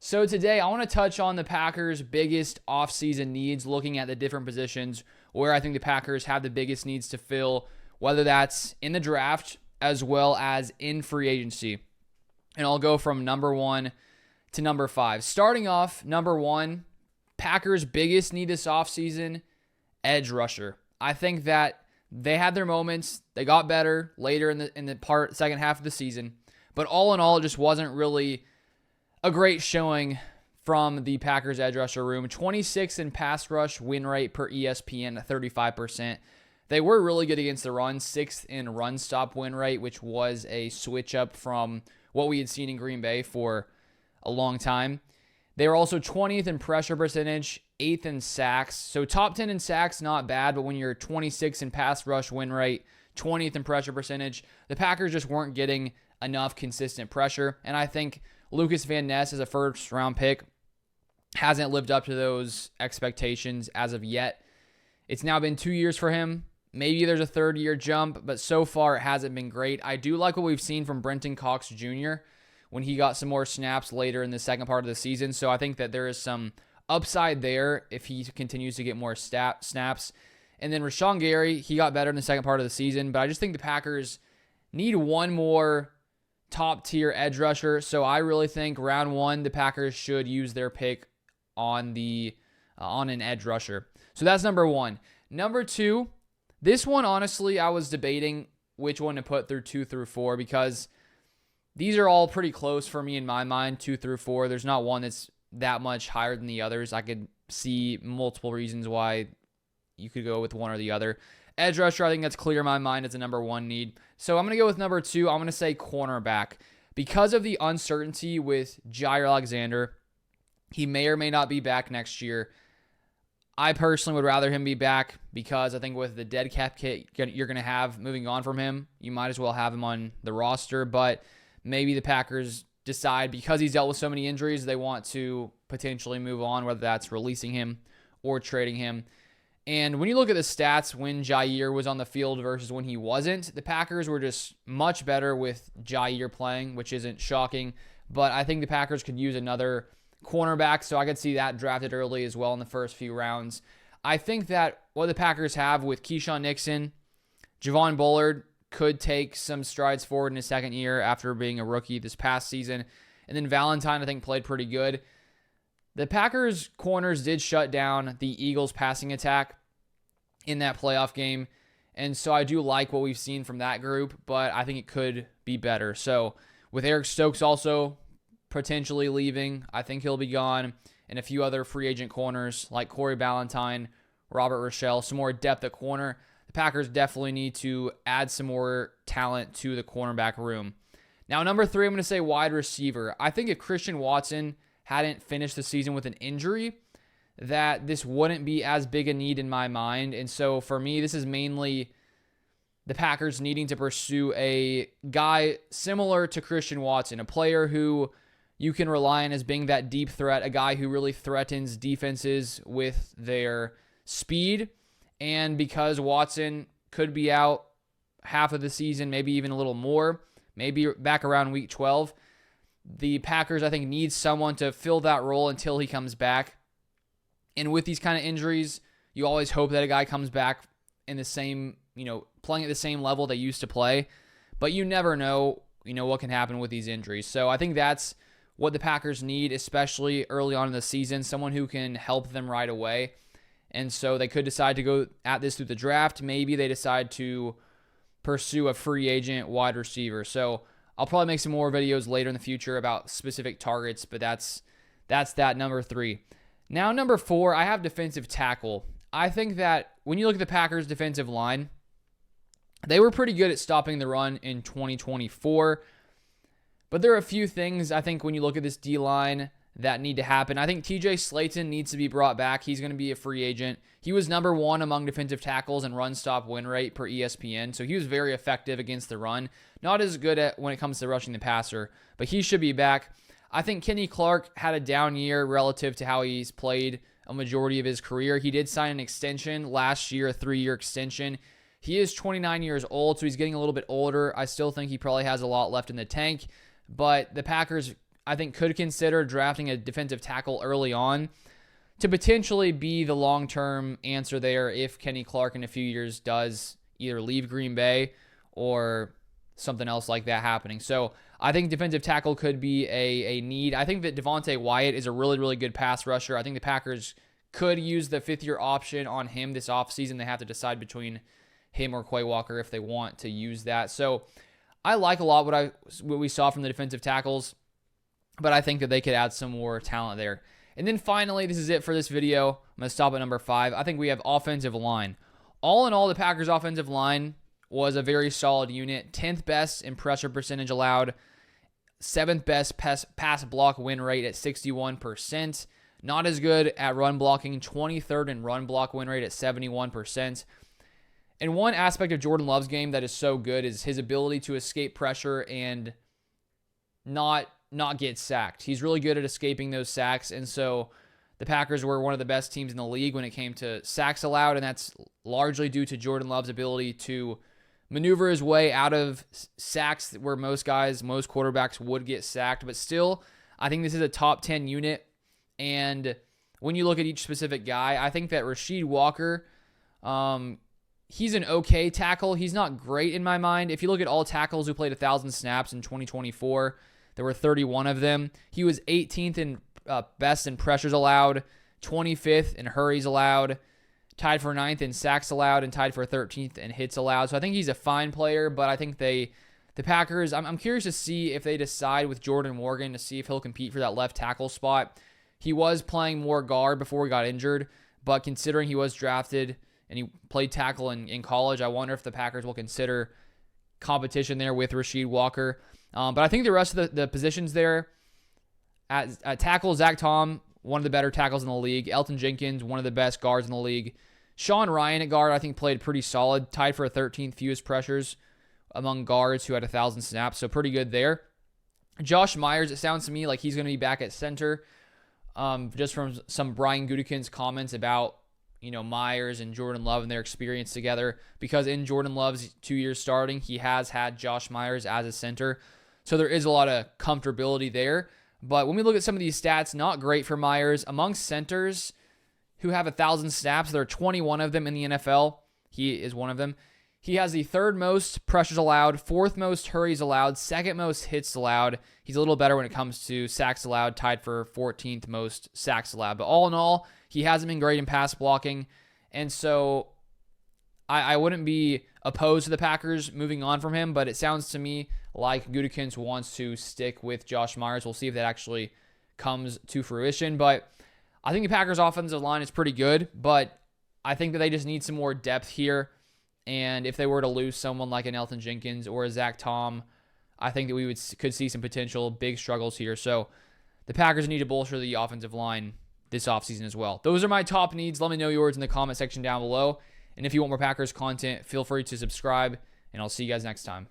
So today I want to touch on the Packers' biggest offseason needs, looking at the different positions where I think the Packers have the biggest needs to fill, whether that's in the draft as well as in free agency. And I'll go from number 1 to number 5. Starting off, number 1, Packers' biggest need this offseason, edge rusher. I think that they had their moments. They got better later in the second half of the season. But all in all, it just wasn't really a great showing from the Packers edge rusher room. 26 in pass rush win rate per ESPN at 35%. They were really good against the run, 6th in run stop win rate, which was a switch up from what we had seen in Green Bay for a long time. They were also 20th in pressure percentage, 8th in sacks. So top 10 in sacks, not bad, but when you're 26 in pass rush win rate, 20th in pressure percentage, the Packers just weren't getting enough consistent pressure. And I think Lucas Van Ness, as a first-round pick, hasn't lived up to those expectations as of yet. It's now been 2 years for him. Maybe there's a third-year jump, but so far it hasn't been great. I do like what we've seen from Brenton Cox Jr. when he got some more snaps later in the second part of the season, so I think that there is some upside there if he continues to get more snaps. And then Rashawn Gary, he got better in the second part of the season, but I just think the Packers need one more top-tier edge rusher. So I really think round 1, the Packers should use their pick on an edge rusher. So that's number 1. Number 2, this one, honestly, I was debating which one to put through 2 through 4 because these are all pretty close for me in my mind, 2 through 4. There's not one that's that much higher than the others. I could see multiple reasons why you could go with one or the other. Edge rusher, I think that's clear in my mind as a number 1 need. So I'm going to go with number 2. I'm going to say cornerback. Because of the uncertainty with Jair Alexander, he may or may not be back next year. I personally would rather him be back because I think with the dead cap kit you're going to have moving on from him, you might as well have him on the roster. But maybe the Packers decide because he's dealt with so many injuries, they want to potentially move on, whether that's releasing him or trading him. And when you look at the stats when Jair was on the field versus when he wasn't, the Packers were just much better with Jair playing, which isn't shocking. But I think the Packers could use another cornerback, so I could see that drafted early as well in the first few rounds. I think that what the Packers have with Keyshawn Nixon, Javon Bullard could take some strides forward in his second year after being a rookie this past season. And then Valentine, I think, played pretty good. The Packers corners did shut down the Eagles passing attack in that playoff game. And so I do like what we've seen from that group, but I think it could be better. So with Eric Stokes also potentially leaving, I think he'll be gone. And a few other free agent corners like Corey Ballantyne, Robert Rochelle, some more depth at corner. The Packers definitely need to add some more talent to the cornerback room. Now, number 3, I'm going to say wide receiver. I think if Christian Watson hadn't finished the season with an injury, that this wouldn't be as big a need in my mind. And so for me, this is mainly the Packers needing to pursue a guy similar to Christian Watson, a player who you can rely on as being that deep threat, a guy who really threatens defenses with their speed. And because Watson could be out half of the season, maybe even a little more, maybe back around week 12, the Packers, I think, need someone to fill that role until he comes back. And with these kind of injuries, you always hope that a guy comes back in the same, playing at the same level they used to play. But you never know, what can happen with these injuries. So I think that's what the Packers need, especially early on in the season, someone who can help them right away. And so they could decide to go at this through the draft. Maybe they decide to pursue a free agent wide receiver. So I'll probably make some more videos later in the future about specific targets, but that's that number 3. Now, number 4, I have defensive tackle. I think that when you look at the Packers' defensive line, they were pretty good at stopping the run in 2024. But there are a few things, I think, when you look at this D-line that need to happen. I think TJ Slayton needs to be brought back. He's going to be a free agent. He was number 1 among defensive tackles in run stop win rate per ESPN, so he was very effective against the run. Not as good at when it comes to rushing the passer, but he should be back. I think Kenny Clark had a down year relative to how he's played a majority of his career. He did sign an extension last year, a 3-year extension. He is 29 years old, so he's getting a little bit older. I still think he probably has a lot left in the tank, but the Packers I think could consider drafting a defensive tackle early on to potentially be the long-term answer there if Kenny Clark in a few years does either leave Green Bay or something else like that happening. So I think defensive tackle could be a need. I think that Devontae Wyatt is a really, really good pass rusher. I think the Packers could use the fifth-year option on him this offseason. They have to decide between him or Quay Walker if they want to use that. So I like a lot what we saw from the defensive tackles, but I think that they could add some more talent there. And then finally, this is it for this video. I'm going to stop at number 5. I think we have offensive line. All in all, the Packers' offensive line was a very solid unit. 10th best in pressure percentage allowed. 7th best pass block win rate at 61%. Not as good at run blocking. 23rd in run block win rate at 71%. And one aspect of Jordan Love's game that is so good is his ability to escape pressure and not get sacked. He's really good at escaping those sacks, and so the Packers were one of the best teams in the league when it came to sacks allowed, and that's largely due to Jordan Love's ability to maneuver his way out of sacks where most quarterbacks would get sacked. But still, I think this is a top 10 unit, and when you look at each specific guy, I think that Rasheed Walker, he's an okay tackle. He's not great in my mind. If you look at all tackles who played 1,000 snaps in 2024, there were 31 of them. He was 18th in best in pressures allowed, 25th in hurries allowed, tied for 9th in sacks allowed, and tied for 13th in hits allowed. So I think he's a fine player, but I think the Packers, I'm curious to see if they decide with Jordan Morgan to see if he'll compete for that left tackle spot. He was playing more guard before he got injured, but considering he was drafted and he played tackle in college, I wonder if the Packers will consider competition there with Rasheed Walker. But I think the rest of the positions there, at tackle, Zach Tom, one of the better tackles in the league. Elton Jenkins, one of the best guards in the league. Sean Ryan at guard, I think, played pretty solid, tied for 13th fewest pressures among guards who had 1,000 snaps, so pretty good there. Josh Myers, it sounds to me like he's going to be back at center, just from some Brian Gutekunst's comments about Myers and Jordan Love and their experience together, because in Jordan Love's 2 years starting, he has had Josh Myers as a center. So there is a lot of comfortability there. But when we look at some of these stats, not great for Myers. Among centers who have 1,000 snaps, there are 21 of them in the NFL. He is one of them. He has the 3rd most pressures allowed, 4th most hurries allowed, 2nd most hits allowed. He's a little better when it comes to sacks allowed, tied for 14th most sacks allowed. But all in all, he hasn't been great in pass blocking. And so I wouldn't be opposed to the Packers moving on from him, but it sounds to me like Gutekunst wants to stick with Josh Myers. We'll see if that actually comes to fruition. But I think the Packers' offensive line is pretty good, but I think that they just need some more depth here. And if they were to lose someone like an Elton Jenkins or a Zach Tom, I think that we could see some potential big struggles here. So the Packers need to bolster the offensive line this offseason as well. Those are my top needs. Let me know yours in the comment section down below. And if you want more Packers content, feel free to subscribe, and I'll see you guys next time.